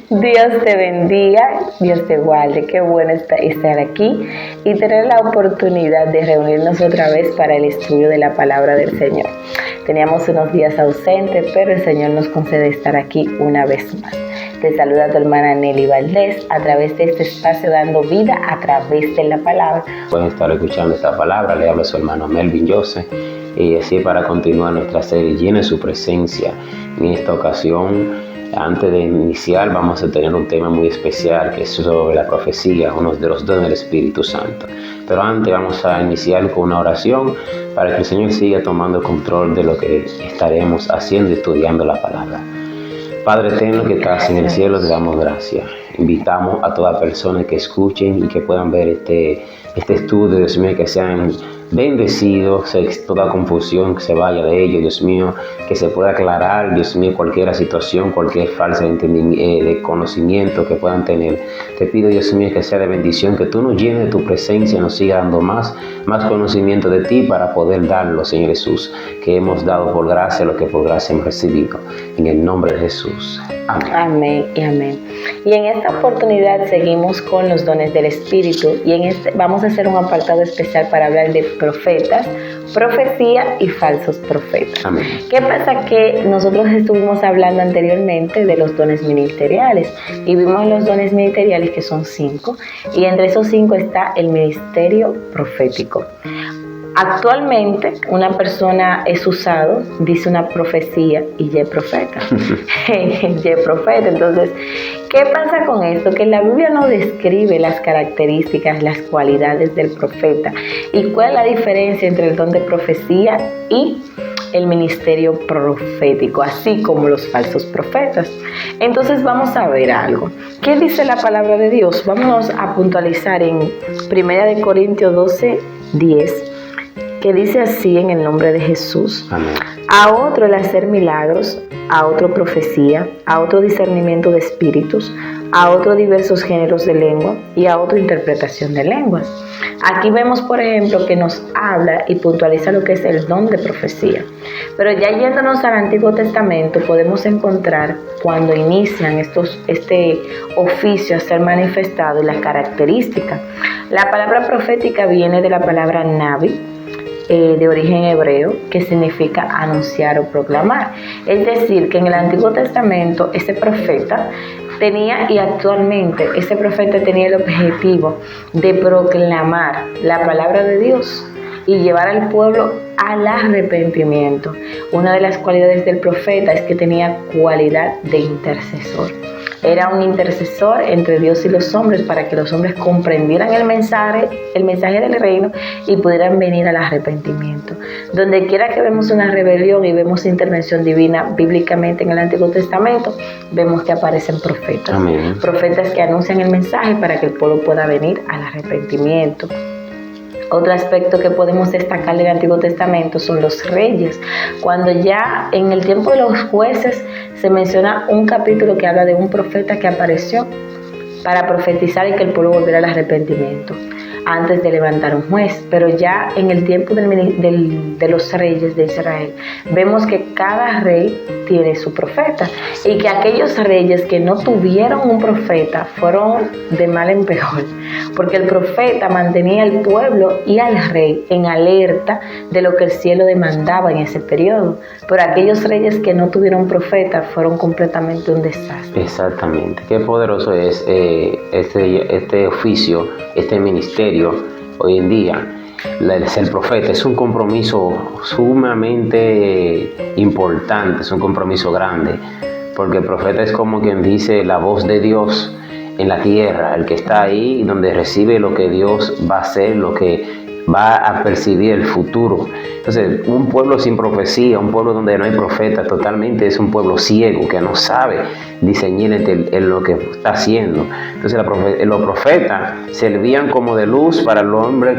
Dios te bendiga, Dios te guarde. Qué bueno estar aquí y tener la oportunidad de reunirnos otra vez para el estudio de la palabra del Señor. Teníamos unos días ausentes, pero el Señor nos concede estar aquí una vez más. Te saluda tu hermana Nelly Valdés a través de este espacio dando vida a través de la palabra. Pueden estar escuchando esta palabra, le habla su hermano Melvin Joseph, y así para continuar nuestra serie llena de su presencia. En esta ocasión, antes de iniciar, vamos a tener un tema muy especial que es sobre la profecía, uno de los dones del Espíritu Santo. Pero antes vamos a iniciar con una oración para que el Señor siga tomando control de lo que estaremos haciendo y estudiando la palabra. Padre eterno que estás en el cielo, te damos gracias. Invitamos a toda persona que escuchen y que puedan ver este estudio, Dios mío, que sean bendecidos, toda confusión que se vaya de ellos, Dios mío, que se pueda aclarar, Dios mío, cualquier situación, cualquier falsa de conocimiento que puedan tener. Te pido, Dios mío, que sea de bendición, que tú nos llenes de tu presencia, nos siga dando más conocimiento de ti para poder darlo, Señor Jesús, que hemos dado por gracia lo que por gracia hemos recibido. En el nombre de Jesús. Amén. Amén y amén. Y en esta oportunidad seguimos con los dones del Espíritu y vamos a hacer un apartado especial para hablar de profetas, profecía y falsos profetas. Amén. ¿Qué pasa? Que nosotros estuvimos hablando anteriormente de los dones ministeriales y vimos los dones ministeriales que son 5 y entre esos 5 está el ministerio profético. Actualmente una persona es usado, dice una profecía y ya es profeta. Ya es profeta. Entonces, ¿qué pasa con esto? Que la Biblia no describe las características, las cualidades del profeta y cuál es la diferencia entre el don de profecía y el ministerio profético, así como los falsos profetas. Entonces vamos a ver algo. ¿Qué dice la palabra de Dios? Vamos a puntualizar en 1 Corintios 12:10. Que dice así en el nombre de Jesús. Amén. A otro el hacer milagros, a otro profecía, a otro discernimiento de espíritus, a otro diversos géneros de lengua y a otro interpretación de lenguas. Aquí vemos, por ejemplo, que nos habla y puntualiza lo que es el don de profecía. Pero ya yéndonos al Antiguo Testamento, podemos encontrar cuando inician este oficio a ser manifestado y las características. La palabra profética viene de la palabra navi, de origen hebreo, que significa anunciar o proclamar. Es decir, que en el Antiguo Testamento ese profeta tenía, y actualmente ese profeta tenía el objetivo de proclamar la palabra de Dios y llevar al pueblo al arrepentimiento. Una de las cualidades del profeta es que tenía cualidad de intercesor. Era un intercesor entre Dios y los hombres para que los hombres comprendieran el mensaje del reino y pudieran venir al arrepentimiento. Donde quiera que vemos una rebelión y vemos intervención divina bíblicamente en el Antiguo Testamento, vemos que aparecen profetas. Amén. Profetas que anuncian el mensaje para que el pueblo pueda venir al arrepentimiento. Otro aspecto que podemos destacar del Antiguo Testamento son los reyes. Cuando ya en el tiempo de los jueces se menciona un capítulo que habla de un profeta que apareció para profetizar y que el pueblo volviera al arrepentimiento antes de levantar un juez. Pero ya en el tiempo de los reyes de Israel, vemos que cada rey tiene su profeta y que aquellos reyes que no tuvieron un profeta fueron de mal en peor, porque el profeta mantenía al pueblo y al rey en alerta de lo que el cielo demandaba en ese periodo. Pero aquellos reyes que no tuvieron profeta fueron completamente un desastre. Exactamente. Qué poderoso es este oficio, este ministerio hoy en día. El ser profeta es un compromiso sumamente importante, es un compromiso grande, porque el profeta es como quien dice la voz de Dios en la tierra, el que está ahí donde recibe lo que Dios va a hacer, lo que va a percibir el futuro. Entonces, un pueblo sin profecía, un pueblo donde no hay profeta, totalmente es un pueblo ciego que no sabe discernir en lo que está haciendo. Entonces, los profetas servían como de luz para el hombre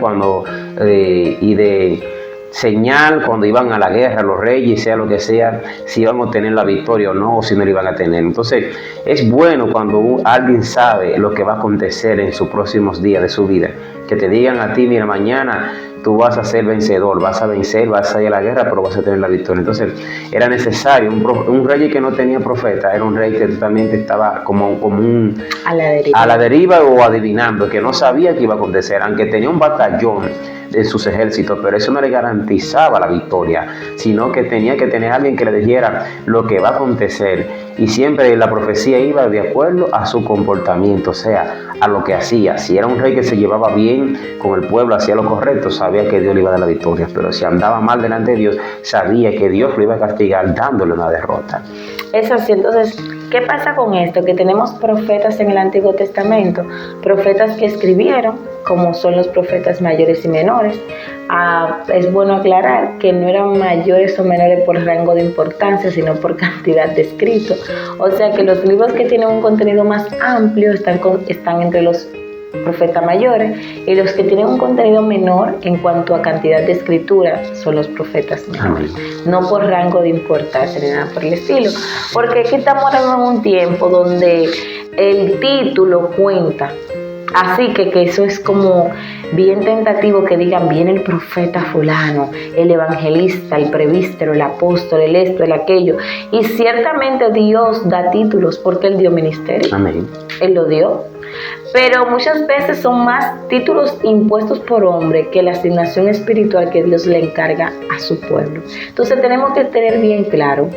y de señal cuando iban a la guerra los reyes, sea lo que sea, si iban a obtener la victoria o no, o si no la iban a tener. Entonces es bueno cuando alguien sabe lo que va a acontecer en sus próximos días de su vida, que te digan a ti, mira, mañana tú vas a ser vencedor, vas a vencer, vas a ir a la guerra, pero vas a tener la victoria. Entonces era necesario, un rey que no tenía profeta, era un rey que totalmente estaba como a la deriva o adivinando, que no sabía qué iba a acontecer, aunque tenía un batallón de sus ejércitos, pero eso no le garantizaba la victoria, sino que tenía que tener a alguien que le dijera lo que va a acontecer, y siempre la profecía iba de acuerdo a su comportamiento, o sea, a lo que hacía. Si era un rey que se llevaba bien con el pueblo, hacía lo correcto, sabía que Dios le iba a dar la victoria, pero si andaba mal delante de Dios, sabía que Dios lo iba a castigar dándole una derrota. Es así. Entonces, ¿qué pasa con esto? Que tenemos profetas en el Antiguo Testamento, profetas que escribieron, como son los profetas mayores y menores. Es bueno aclarar que no eran mayores o menores por rango de importancia, sino por cantidad de escrito. O sea que los libros que tienen un contenido más amplio están entre los profetas mayores, y los que tienen un contenido menor en cuanto a cantidad de escritura son los profetas menores. No por rango de importancia ni nada por el estilo, porque aquí estamos en un tiempo donde el título cuenta. Así que eso es como bien tentativo que digan, viene el profeta fulano, el evangelista, el presbítero, el apóstol, el esto, el aquello. Y ciertamente Dios da títulos porque Él dio ministerio. Amén. Él lo dio. Pero muchas veces son más títulos impuestos por hombre que la asignación espiritual que Dios le encarga a su pueblo. Entonces tenemos que tener bien claro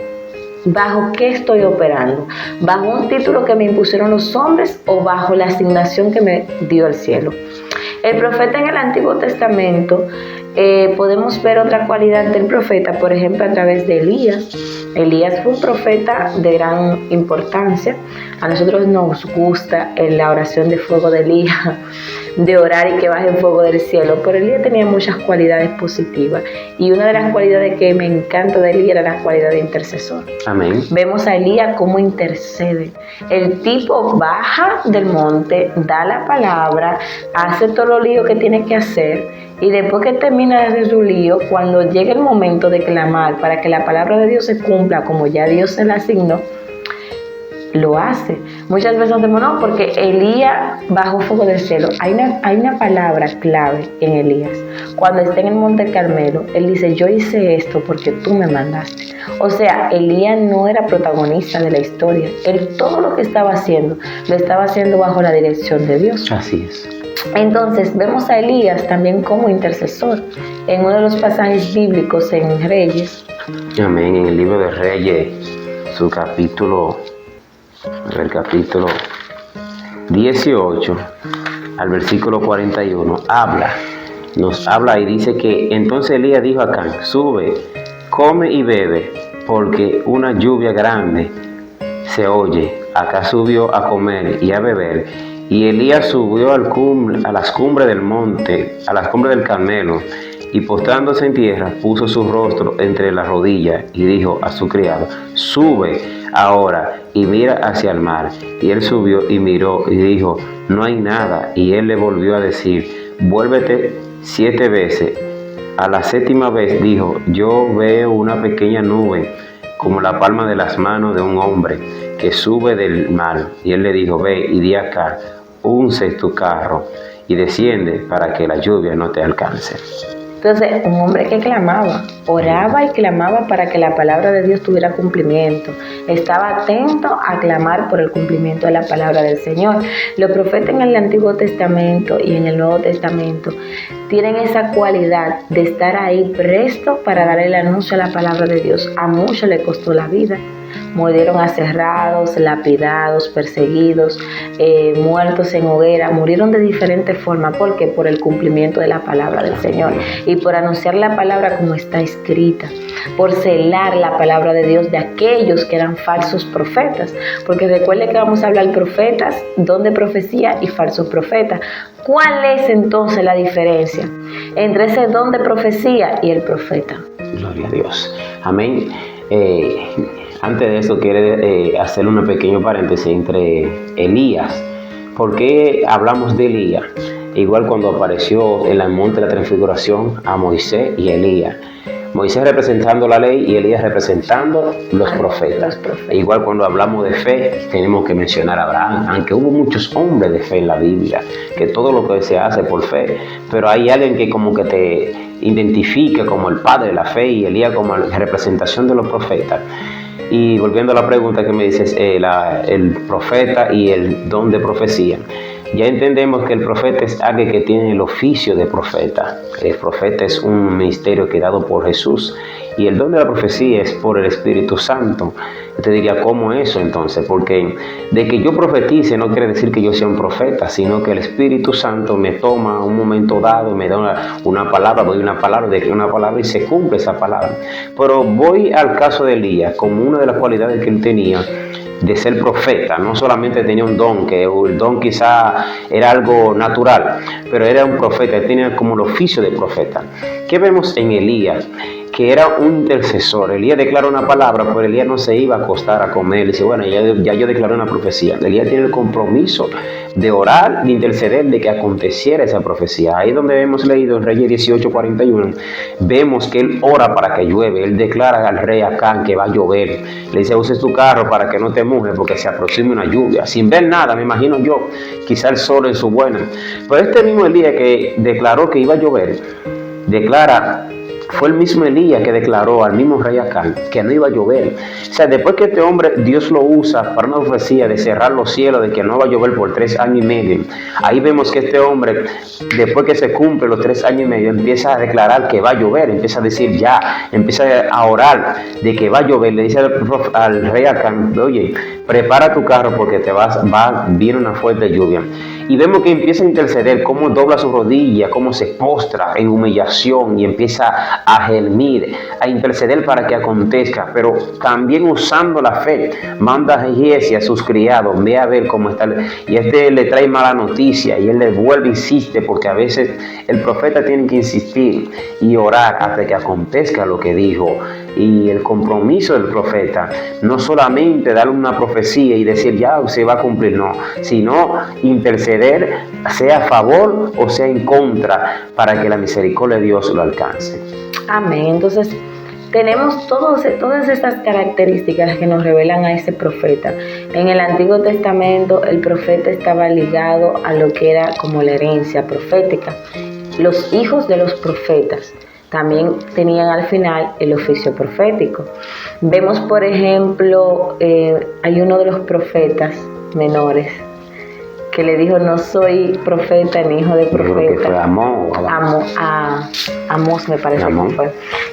¿bajo qué estoy operando? ¿Bajo un título que me impusieron los hombres o bajo la asignación que me dio el cielo? El profeta en el Antiguo Testamento, podemos ver otra cualidad del profeta, por ejemplo, a través de Elías. Elías fue un profeta de gran importancia. A nosotros nos gusta en la oración de fuego de Elías, de orar y que baje el fuego del cielo, pero Elías tenía muchas cualidades positivas, y una de las cualidades que me encanta de Elías era la cualidad de intercesor. Amén. Vemos a Elías cómo intercede. El tipo baja del monte, da la palabra, hace todo lo lío que tiene que hacer, y después que termina de hacer su lío, cuando llega el momento de clamar para que la palabra de Dios se cumpla como ya Dios se la asignó, lo hace. Muchas veces decimos, no, porque Elías bajó fuego del cielo. Hay una palabra clave en Elías. Cuando está en el monte Carmelo, él dice, yo hice esto porque tú me mandaste. O sea, Elías no era protagonista de la historia. Él todo lo que estaba haciendo, lo estaba haciendo bajo la dirección de Dios. Así es. Entonces vemos a Elías también como intercesor en uno de los pasajes bíblicos en Reyes. Amén. En el libro de Reyes, su capítulo 18 al versículo 41 nos habla y dice que entonces Elías dijo a Acán, sube, come y bebe, porque una lluvia grande se oye. Acá subió a comer y a beber, y Elías subió a las cumbres del monte, a las cumbres del Carmelo, y postrándose en tierra, puso su rostro entre las rodillas y dijo a su criado, sube ahora y mira hacia el mar. Y él subió y miró y dijo, no hay nada. Y él le volvió a decir, vuélvete 7 veces. A la 7ª vez dijo, yo veo una pequeña nube como la palma de las manos de un hombre que sube del mar. Y él le dijo, ve y di acá, unce tu carro y desciende para que la lluvia no te alcance. Entonces, un hombre que clamaba, oraba y clamaba para que la palabra de Dios tuviera cumplimiento. Estaba atento a clamar por el cumplimiento de la palabra del Señor. Los profetas en el Antiguo Testamento y en el Nuevo Testamento tienen esa cualidad de estar ahí presto para dar el anuncio a la palabra de Dios. A muchos le costó la vida. Murieron aserrados, lapidados, perseguidos, muertos en hoguera, murieron de diferentes formas. ¿Por qué? Por el cumplimiento de la palabra del Señor y por anunciar la palabra como está escrita, por celar la palabra de Dios de aquellos que eran falsos profetas. Porque recuerde que vamos a hablar de profetas, don de profecía y falsos profetas. ¿Cuál es entonces la diferencia entre ese don de profecía y el profeta? Gloria a Dios. Amén. Antes de eso, quiere hacer un pequeño paréntesis entre Elías. ¿Por qué hablamos de Elías? Igual cuando apareció en el monte de la transfiguración a Moisés y Elías. Moisés representando la ley y Elías representando los profetas. Igual cuando hablamos de fe, tenemos que mencionar a Abraham, aunque hubo muchos hombres de fe en la Biblia, que todo lo que se hace por fe, pero hay alguien que como que te identifica como el padre de la fe y Elías como la representación de los profetas. Y volviendo a la pregunta que me dices, el profeta y el don de profecía. Ya entendemos que el profeta es alguien que tiene el oficio de profeta. El profeta es un ministerio que dado por Jesús y el don de la profecía es por el Espíritu Santo. Yo te diría, ¿cómo eso entonces? Porque de que yo profetice no quiere decir que yo sea un profeta, sino que el Espíritu Santo me toma un momento dado y me da una palabra, doy una palabra, declaro una palabra y se cumple esa palabra. Pero voy al caso de Elías, como una de las cualidades que él tenía de ser profeta. No solamente tenía un don, que el don quizá era algo natural, pero era un profeta, él tenía como el oficio de profeta. ¿Qué vemos en Elías? Que era un intercesor. Elías declaró una palabra, pero Elías no se iba a acostar a comer. Dice, bueno, ya yo declaré una profecía. Elías tiene el compromiso de orar, de interceder, de que aconteciera esa profecía. Ahí donde hemos leído en Reyes 18:41, vemos que él ora para que llueve. Él declara al rey Acán que va a llover. Le dice, uses tu carro para que no te mojes porque se aproxime una lluvia. Sin ver nada, me imagino yo, quizá el sol en su buena. Pero este mismo Elías que declaró que iba a llover, fue el mismo Elías que declaró al mismo rey Acán que no iba a llover. O sea, después que este hombre, Dios lo usa para una profecía de cerrar los cielos, de que no va a llover por 3 años y medio. Ahí vemos que este hombre, después que se cumple los 3 años y medio, empieza a declarar que va a llover, empieza a decir empieza a orar de que va a llover. Le dice al rey Acán, oye, prepara tu carro porque viene una fuerte lluvia. Y vemos que empieza a interceder, cómo dobla su rodilla, cómo se postra en humillación y empieza a gemir, a interceder para que acontezca, pero también usando la fe, manda a Giesi, a sus criados, ve a ver cómo está, y le trae mala noticia, y él le vuelve, insiste, porque a veces el profeta tiene que insistir y orar hasta que acontezca lo que dijo. Y el compromiso del profeta, no solamente dar una profecía y decir ya se va a cumplir, no, sino interceder, sea a favor o sea en contra, para que la misericordia de Dios lo alcance. Amén. Entonces tenemos todas estas características que nos revelan a ese profeta. En el Antiguo Testamento el profeta estaba ligado a lo que era como la herencia profética. Los hijos de los profetas también tenían al final el oficio profético. Vemos, por ejemplo, hay uno de los profetas menores que le dijo, no soy profeta ni hijo de profeta. Creo que fue Amós, me parece que fue.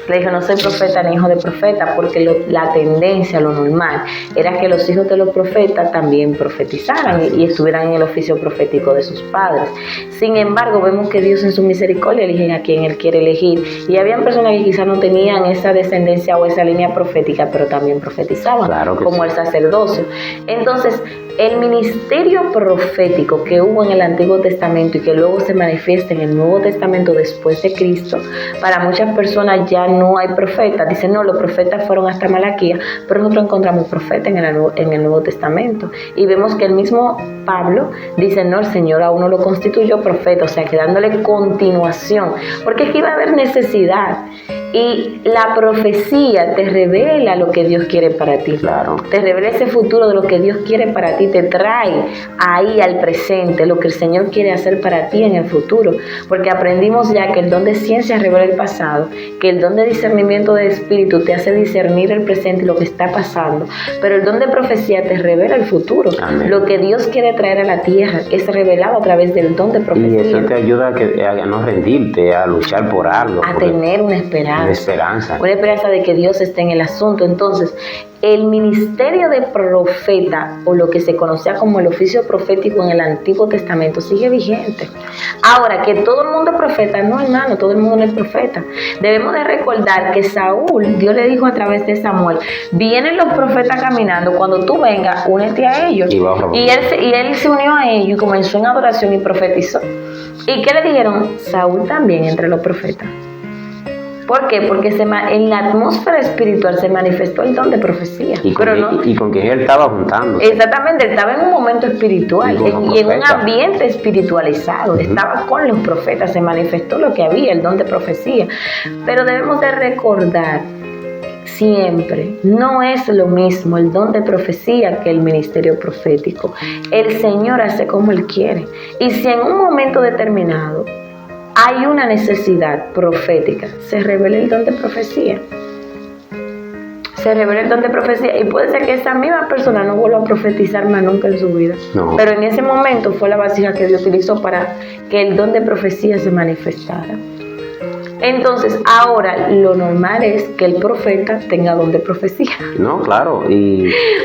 Le dijo, no soy profeta ni hijo de profeta, porque la tendencia, lo normal, era que los hijos de los profetas también profetizaran y estuvieran en el oficio profético de sus padres. Sin embargo, vemos que Dios en su misericordia elige a quien Él quiere elegir. Y habían personas que quizás no tenían esa descendencia o esa línea profética, pero también profetizaban, claro, como el sacerdocio. Entonces, el ministerio profético que hubo en el Antiguo Testamento y que luego se manifiesta en el Nuevo Testamento después de Cristo, para muchas personas ya no hay profetas. Dicen, no, los profetas fueron hasta Malaquías, pero nosotros encontramos profetas en el Nuevo Testamento. Y vemos que el mismo Pablo dice, no, el Señor a uno lo constituyó profeta, o sea, que dándole continuación, porque es que iba a haber necesidad. Y la profecía te revela lo que Dios quiere para ti. Claro. Te revela ese futuro de lo que Dios quiere para ti. Te trae ahí al presente lo que el Señor quiere hacer para ti en el futuro. Porque aprendimos ya que el don de ciencia revela el pasado, que el don de discernimiento de espíritu te hace discernir el presente y lo que está pasando. Pero el don de profecía te revela el futuro. Amén. Lo que Dios quiere traer a la tierra es revelado a través del don de profecía. Y eso te ayuda a no rendirte, a luchar por algo. A tener una esperanza. Una esperanza de que Dios esté en el asunto. Entonces, el ministerio de profeta, o lo que se conocía como el oficio profético en el Antiguo Testamento, sigue vigente. Ahora, que todo el mundo es profeta, no, hermano, todo el mundo no es profeta. Debemos de recordar que Saúl, Dios le dijo a través de Samuel, vienen los profetas caminando, cuando tú vengas, únete a ellos. Y él se unió a ellos y comenzó en adoración y profetizó. ¿Y qué le dijeron? Saúl también entre los profetas. ¿Por qué? Porque en la atmósfera espiritual se manifestó el don de profecía. Y con quien él estaba juntando. Exactamente, él estaba en un momento espiritual y en un ambiente espiritualizado. Estaba con los profetas, se manifestó lo que había, el don de profecía. Pero debemos de recordar siempre, no es lo mismo el don de profecía que el ministerio profético. El Señor hace como Él quiere. Y si en un momento determinado hay una necesidad profética, se revela el don de profecía. Se revela el don de profecía y puede ser que esa misma persona no vuelva a profetizar más nunca en su vida. No. Pero en ese momento fue la vasija que Dios utilizó para que el don de profecía se manifestara. Entonces, ahora lo normal es que el profeta tenga don de profecía. No, claro.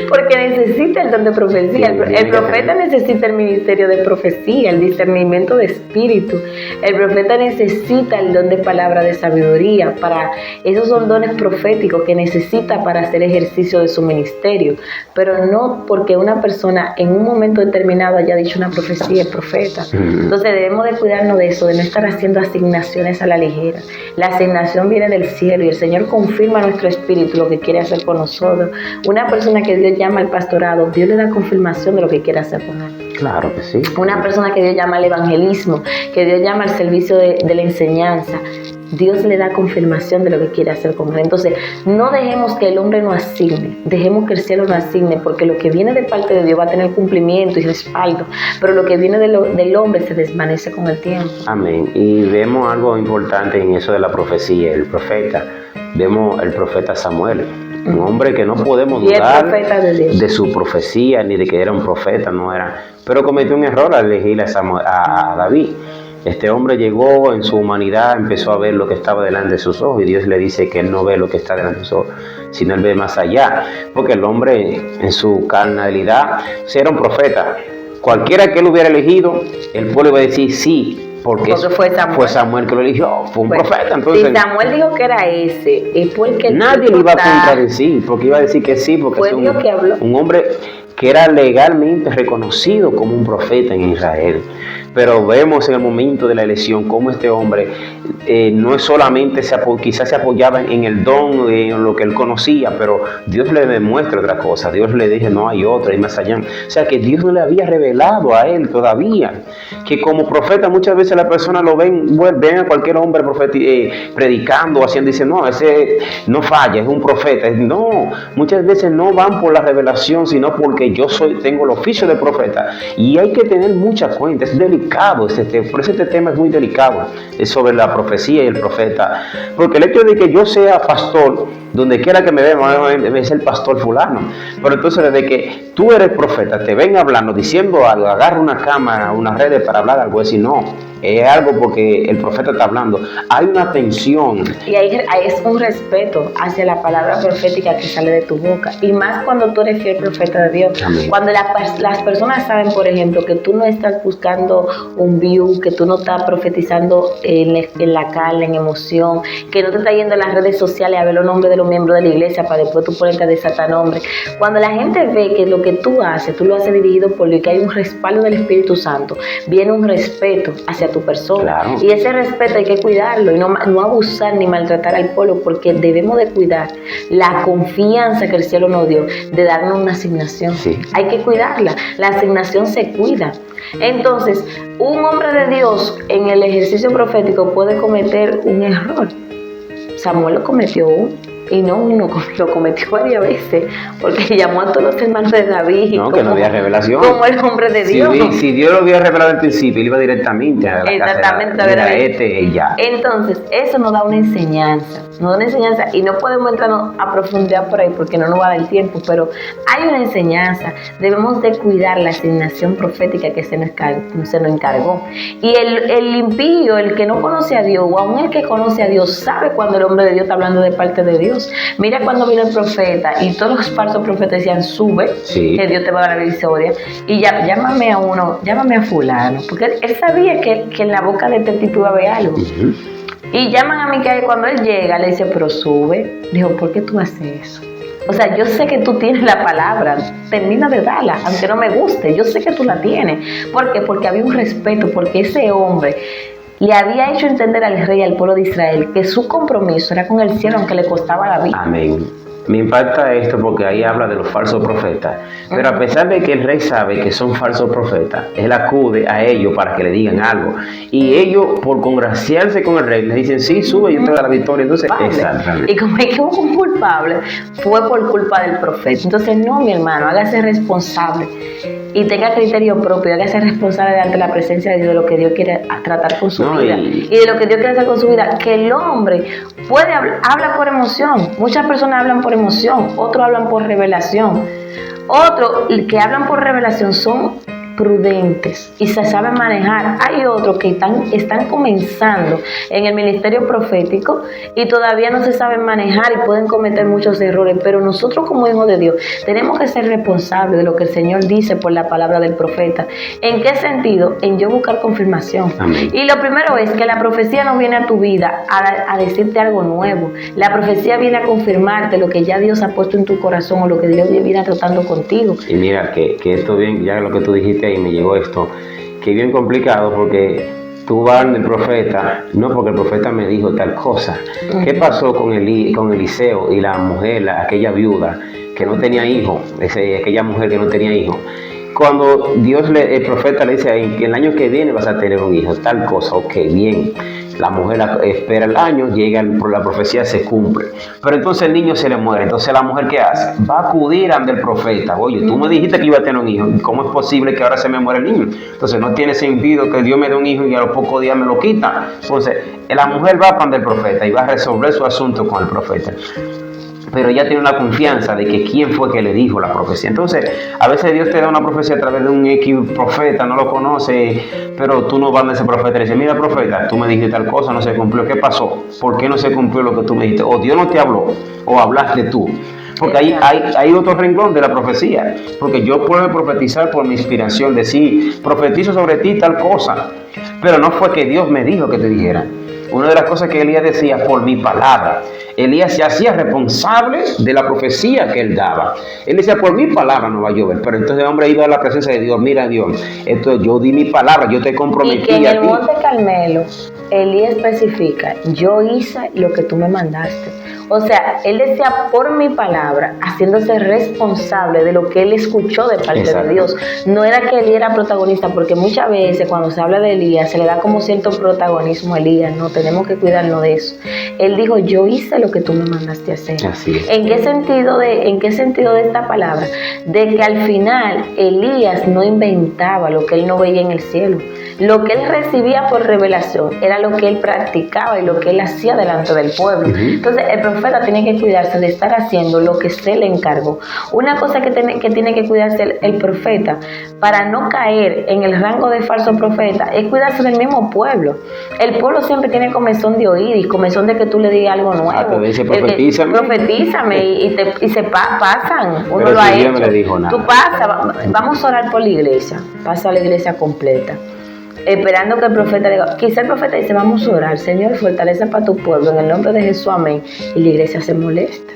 Porque necesita el don de profecía. El profeta necesita el ministerio de profecía, el discernimiento de espíritu. El profeta necesita el don de palabra de sabiduría. Esos son dones proféticos que necesita para hacer ejercicio de su ministerio. Pero no porque una persona en un momento determinado haya dicho una profecía, es profeta. Entonces debemos de cuidarnos de eso, de no estar haciendo asignaciones a la ligera. La asignación viene del cielo y el Señor confirma a nuestro espíritu lo que quiere hacer con nosotros. Una persona que Dios llama al pastorado, Dios le da confirmación de lo que quiere hacer con él. Claro que sí. Una persona que Dios llama al evangelismo, que Dios llama al servicio de la enseñanza, Dios le da confirmación de lo que quiere hacer con él. Entonces, no dejemos que el hombre nos asigne, dejemos que el cielo nos asigne, porque lo que viene de parte de Dios va a tener cumplimiento y respaldo, pero lo que viene del hombre se desvanece con el tiempo. Amén. Y vemos algo importante en eso de la profecía, el profeta. Vemos el profeta Samuel, un hombre que no podemos dudar de su profecía, ni de que era un profeta, no era. Pero cometió un error al elegir a David. Este hombre llegó en su humanidad, empezó a ver lo que estaba delante de sus ojos y Dios le dice que él no ve lo que está delante de sus ojos, sino él ve más allá, porque el hombre en su carnalidad era un profeta. Cualquiera que él hubiera elegido, el pueblo iba a decir sí, porque fue Samuel que lo eligió, fue un profeta. Entonces, si Samuel dijo que era ese, es porque nadie le iba a contradecir, porque iba a decir que sí, porque es un hombre que era legalmente reconocido como un profeta en Israel. Pero vemos en el momento de la elección cómo este hombre no es solamente quizás se apoyaba en el don, en lo que él conocía, pero Dios le demuestra otra cosa. Dios le dice, no hay otra, y más allá. O sea, que Dios no le había revelado a él todavía. Que como profeta muchas veces las personas lo ven a cualquier hombre predicando, haciendo, dicen, no, ese no falla, es un profeta. No, muchas veces no van por la revelación, sino porque yo tengo el oficio de profeta. Y hay que tener mucha cuenta, es delicado. Por eso este tema es muy delicado, es sobre la profecía y el profeta, porque el hecho de que yo sea pastor, donde quiera que me vean, debe ser el pastor fulano, pero entonces desde que tú eres profeta, te ven hablando, diciendo algo, agarra una cámara, unas redes para hablar algo, es decir, no, es algo porque el profeta está hablando, hay una tensión. Y ahí es un respeto hacia la palabra profética que sale de tu boca, y más cuando tú eres fiel profeta de Dios. Amén. Cuando las personas saben, por ejemplo, que tú no estás buscando un view, que tú no estás profetizando en la carne, en emoción, que no te estás yendo a las redes sociales a ver los nombres de los miembros de la iglesia para después tú ponerte a desatar nombres. Cuando la gente ve que lo que tú lo haces dirigido por Dios, que hay un respaldo del Espíritu Santo, viene un respeto hacia tu persona. Claro. Y ese respeto hay que cuidarlo y no abusar ni maltratar al pueblo, porque debemos de cuidar la confianza que el cielo nos dio de darnos una asignación. Sí. Hay que cuidarla. La asignación se cuida. Entonces, un hombre de Dios en el ejercicio profético puede cometer un error. Samuel lo cometió y no uno, lo cometió varias veces, porque llamó a todos los hermanos de David. No, que no había revelación. Como el hombre de Dios. Si Dios lo había revelado al principio, él iba directamente a la casa y ya. Entonces, eso nos da una enseñanza. Y no podemos entrarnos a profundidad por ahí porque no nos va a dar el tiempo, pero hay una enseñanza. Debemos de cuidar la asignación profética que se nos encargó. Y el impío, el que no conoce a Dios, o aún el que conoce a Dios, sabe cuando el hombre de Dios está hablando de parte de Dios. Mira cuando vino el profeta y todos los falsos profetas decían, sube, sí, que Dios te va a dar la victoria, y llámame a fulano, porque él sabía que en la boca de este tipo iba a haber algo. Uh-huh. Y llaman a Micael, cuando él llega, le dice, pero sube. Dijo, ¿por qué tú haces eso? O sea, yo sé que tú tienes la palabra, termina de darla, aunque no me guste, yo sé que tú la tienes. ¿Por qué? Porque había un respeto, porque ese hombre le había hecho entender al rey y al pueblo de Israel que su compromiso era con el cielo, aunque le costaba la vida. Amén. Me impacta esto porque ahí habla de los falsos profetas. Pero a pesar de que el rey sabe que son falsos profetas, él acude a ellos para que le digan algo. Y ellos, por congraciarse con el rey, le dicen, sí, sube, yo te doy la victoria. Entonces, exactamente. Y como es que hubo un culpable, fue por culpa del profeta. Entonces, no, mi hermano, hágase responsable y tenga criterio propio, hágase responsable ante la presencia de Dios de lo que Dios quiere tratar con su vida y de lo que Dios quiere hacer con su vida. Que el hombre puede habla por emoción. Muchas personas hablan por emoción, otros hablan por revelación. Otros que hablan por revelación son prudentes y se saben manejar. Hay otros que están comenzando en el ministerio profético y todavía no se saben manejar y pueden cometer muchos errores, pero nosotros como hijos de Dios tenemos que ser responsables de lo que el Señor dice por la palabra del profeta. ¿En qué sentido? En yo buscar confirmación. Amén. Y lo primero es que la profecía no viene a tu vida a decirte algo nuevo. La profecía viene a confirmarte lo que ya Dios ha puesto en tu corazón o lo que Dios viene tratando contigo. Y mira que esto bien, ya lo que tú dijiste ahí me llegó esto, que bien complicado porque tú vas del profeta, no porque el profeta me dijo tal cosa. ¿Qué pasó con Eliseo y la mujer, aquella viuda que no tenía hijo, aquella mujer que no tenía hijo? Cuando el profeta le dice ahí que el año que viene vas a tener un hijo, tal cosa, ok, bien. La mujer espera el año, llega la profecía, se cumple. Pero entonces el niño se le muere. Entonces la mujer, ¿qué hace? Va a acudir ante el profeta. Oye, tú me dijiste que iba a tener un hijo. ¿Cómo es posible que ahora se me muera el niño? Entonces no tiene sentido que Dios me dé un hijo y a los pocos días me lo quita. Entonces la mujer va ante el profeta y va a resolver su asunto con el profeta. Pero ella tiene una confianza de que quién fue que le dijo la profecía. Entonces, a veces Dios te da una profecía a través de un X profeta, no lo conoce, pero tú no vas a ese profeta y le dices, mira profeta, tú me dijiste tal cosa, no se cumplió, ¿qué pasó? ¿Por qué no se cumplió lo que tú me dijiste? O Dios no te habló, o hablaste tú. Porque hay otro renglón de la profecía. Porque yo puedo profetizar por mi inspiración, decir, profetizo sobre ti tal cosa, pero no fue que Dios me dijo que te dijera. Una de las cosas que Elías decía, por mi palabra. Elías se hacía responsable de la profecía que él daba. Él decía, por mi palabra no va a llover. Pero entonces el hombre iba a la presencia de Dios. Mira Dios, esto yo di mi palabra, yo te comprometí a ti. Y que en el monte Carmelo, Elías especifica, yo hice lo que tú me mandaste. O sea, él decía por mi palabra, haciéndose responsable de lo que él escuchó de parte de Dios. No era que él era protagonista, porque muchas veces cuando se habla de Elías, se le da como cierto protagonismo a Elías. No, tenemos que cuidarnos de eso. Él dijo, yo hice lo que tú me mandaste a hacer. Así es. ¿En qué sentido de esta palabra? De que al final Elías no inventaba lo que él no veía en el cielo. Lo que él recibía por revelación era lo que él practicaba y lo que él hacía delante del pueblo. Entonces el profeta tiene que cuidarse de estar haciendo lo que se le encargó. Una cosa que tiene que cuidarse el profeta para no caer en el rango de falso profeta es cuidarse del mismo pueblo. El pueblo siempre tiene comezón de oír y comezón de que tú le digas algo nuevo. Te dice, profetízame y se pasan. Uno pero lo ha hecho. No le dijo nada. Tú vamos a orar por la iglesia. Pasa a la iglesia completa, esperando que el profeta diga, quizá el profeta dice, vamos a orar, Señor, fortaleza para tu pueblo, en el nombre de Jesús, amén. Y la iglesia se molesta.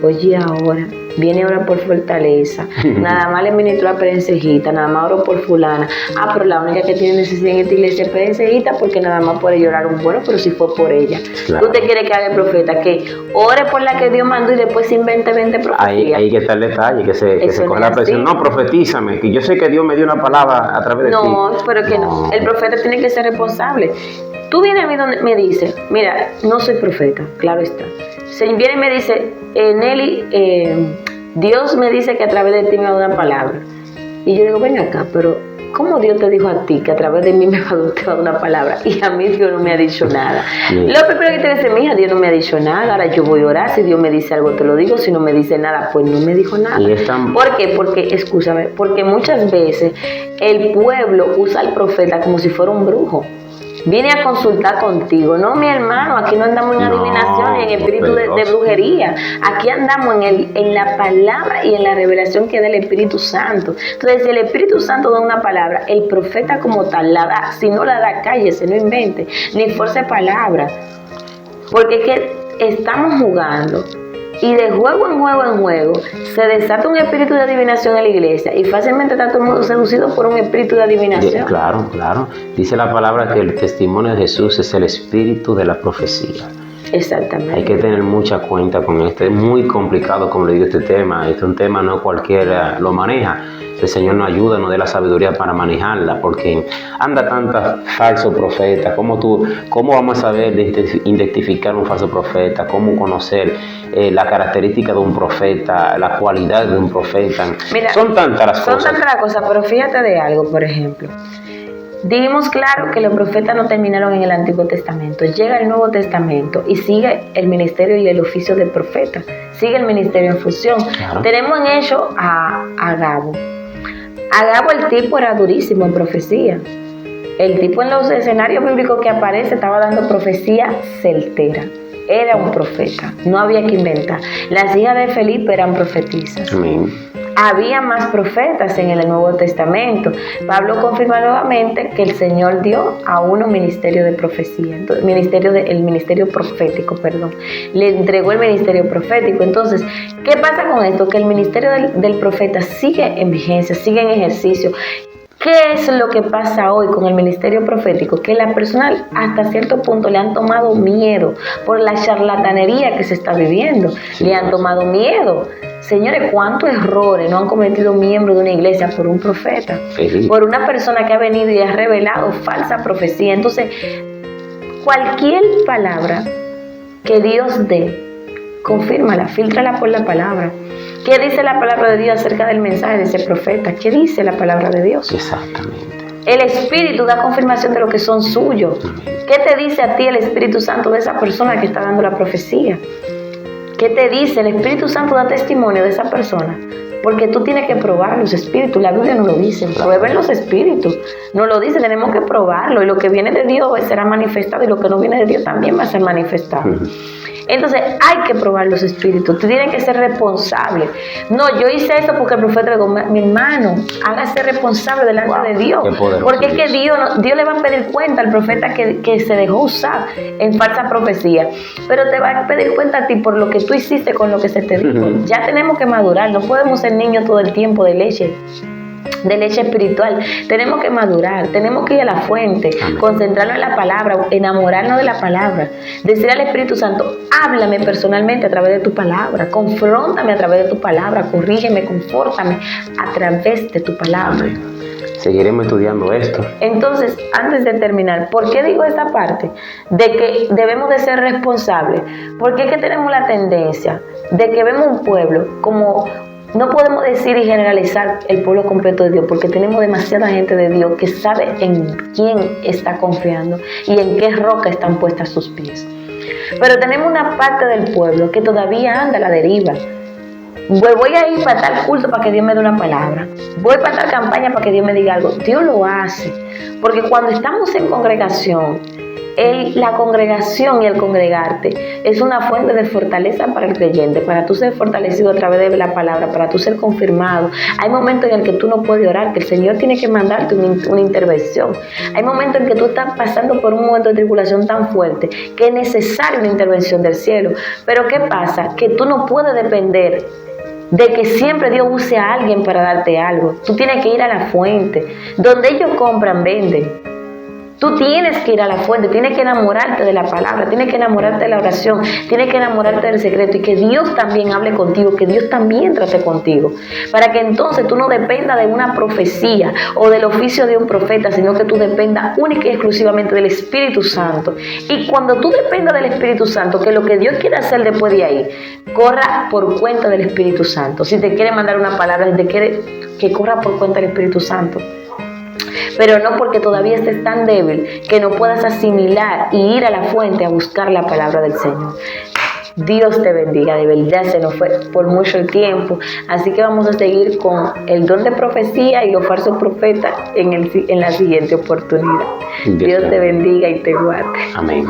Oye, ahora viene a orar por fortaleza, nada más le ministro a Perencejita, nada más oro por fulana. Pero la única que tiene necesidad en esta iglesia es Perencejita, porque nada más puede llorar un bueno, pero si fue por ella. Claro. ¿Tú te quieres que haga el profeta? Que ore por la que Dios mandó y después se invente 20 profecías. Ahí que está el detalle, que se coge la presión. No, profetízame, que yo sé que Dios me dio una palabra a través de ti. No, pero que no. El profeta tiene que ser responsable. Tú vienes a mí donde me dices, mira, no soy profeta, claro está. Se viene y me dice, Nelly, Dios me dice que a través de ti me va a dar una palabra. Y yo digo, ven acá, pero ¿cómo Dios te dijo a ti que a través de mí te va a dar una palabra? Y a mí Dios no me ha dicho nada. Lo primero que te dice, mija, Dios no me ha dicho nada, ahora yo voy a orar, si Dios me dice algo te lo digo, si no me dice nada, pues no me dijo nada. ¿Por qué? Porque muchas veces el pueblo usa al profeta como si fuera un brujo. Viene a consultar contigo. No, mi hermano, aquí no andamos en adivinación, en espíritu de brujería. Aquí andamos en la palabra y en la revelación que da el Espíritu Santo. Entonces, si el Espíritu Santo da una palabra, el profeta como tal la da. Si no la da, cállese, no invente, ni force palabra. Porque es que estamos jugando Y de juego en juego en juego se desata un espíritu de adivinación en la iglesia y fácilmente está todo el mundo seducido por un espíritu de adivinación. Claro, claro. Dice la palabra que el testimonio de Jesús es el espíritu de la profecía. Exactamente. Hay que tener mucha cuenta con esto. Es muy complicado, como le digo, este tema. Este es un tema, no cualquiera lo maneja. El Señor nos ayuda, nos dé la sabiduría para manejarla, porque anda tantos falsos profetas. ¿Cómo vamos a saber identificar un falso profeta? ¿Cómo conocer la característica de un profeta, la cualidad de un profeta? Mira, son tantas las cosas. Son tantas las cosas, pero fíjate de algo, por ejemplo. Dijimos claro que los profetas no terminaron en el Antiguo Testamento. Llega el Nuevo Testamento y sigue el ministerio y el oficio del profeta. Sigue el ministerio en función. Claro. Tenemos en ello a Agabo. Agabo, el tipo era durísimo en profecía. El tipo en los escenarios bíblicos que aparece estaba dando profecía certera. Era un profeta, no había que inventar. Las hijas de Felipe eran profetisas. Amén. Había más profetas en el Nuevo Testamento. Pablo confirma nuevamente que el Señor dio a uno ministerio de profecía, el ministerio profético. Le entregó el ministerio profético. Entonces, ¿qué pasa con esto? Que el ministerio del profeta sigue en vigencia, sigue en ejercicio. ¿Qué es lo que pasa hoy con el ministerio profético? Que las personas hasta cierto punto le han tomado miedo por la charlatanería que se está viviendo. Le han tomado miedo. Señores, ¿cuántos errores no han cometido miembros de una iglesia por un profeta? Sí. Por una persona que ha venido y ha revelado falsa profecía. Entonces, cualquier palabra que Dios dé, confírmala, fíltrala por la palabra. ¿Qué dice la palabra de Dios acerca del mensaje de ese profeta? ¿Qué dice la palabra de Dios? Exactamente. El Espíritu da confirmación de lo que son suyos. ¿Qué te dice a ti el Espíritu Santo de esa persona que está dando la profecía? ¿Qué te dice? El Espíritu Santo da testimonio de esa persona. Porque tú tienes que probar los espíritus. La Biblia no lo dice. Prueben los espíritus. No lo dice, tenemos que probarlo. Y lo que viene de Dios será manifestado. Y lo que no viene de Dios también va a ser manifestado. Entonces hay que probar los espíritus. Tú tienes que ser responsable. No, yo hice esto porque el profeta le dijo, mi hermano, hágase responsable delante de Dios. Porque es que Dios le va a pedir cuenta al profeta que se dejó usar en falsa profecía. Pero te va a pedir cuenta a ti por lo que tú hiciste con lo que se te dijo. Ya tenemos que madurar. No podemos ser niños todo el tiempo de leche espiritual. Tenemos que madurar, tenemos que ir a la fuente, concentrarnos en la palabra, enamorarnos de la palabra, decir al Espíritu Santo, háblame personalmente a través de tu palabra, confróntame a través de tu palabra, corrígeme, confórtame a través de tu palabra. Amén. Seguiremos estudiando esto. Entonces, antes de terminar, ¿por qué digo esta parte? De que debemos de ser responsables. Porque es que tenemos la tendencia de que vemos un pueblo como... No podemos decir y generalizar el pueblo completo de Dios porque tenemos demasiada gente de Dios que sabe en quién está confiando y en qué roca están puestas sus pies. Pero tenemos una parte del pueblo que todavía anda a la deriva. Voy a ir para tal culto para que Dios me dé una palabra. Voy para tal campaña para que Dios me diga algo. Dios lo hace. Porque cuando estamos en congregación, la congregación y el congregarte es una fuente de fortaleza para el creyente, para tú ser fortalecido a través de la palabra, para tú ser confirmado. Hay momentos en el que tú no puedes orar, que el Señor tiene que mandarte una intervención. Hay momentos en que tú estás pasando por un momento de tribulación tan fuerte que es necesaria una intervención del cielo. Pero ¿qué pasa? Que tú no puedes depender de que siempre Dios use a alguien para darte algo. Tú tienes que ir a la fuente. Donde ellos compran, venden. Tú tienes que ir a la fuente, tienes que enamorarte de la palabra, tienes que enamorarte de la oración, tienes que enamorarte del secreto y que Dios también hable contigo, que Dios también trate contigo, para que entonces tú no dependas de una profecía o del oficio de un profeta, sino que tú dependas única y exclusivamente del Espíritu Santo. Y cuando tú dependas del Espíritu Santo, que lo que Dios quiere hacer después de ahí, corra por cuenta del Espíritu Santo. Si te quiere mandar una palabra, si te quiere, que corra por cuenta del Espíritu Santo. Pero no porque todavía estés tan débil que no puedas asimilar y ir a la fuente a buscar la palabra del Señor. Dios te bendiga, de verdad se nos fue por mucho el tiempo, así que vamos a seguir con el don de profecía y los falsos profetas en la siguiente oportunidad. Dios te bendiga y te guarde. Amén.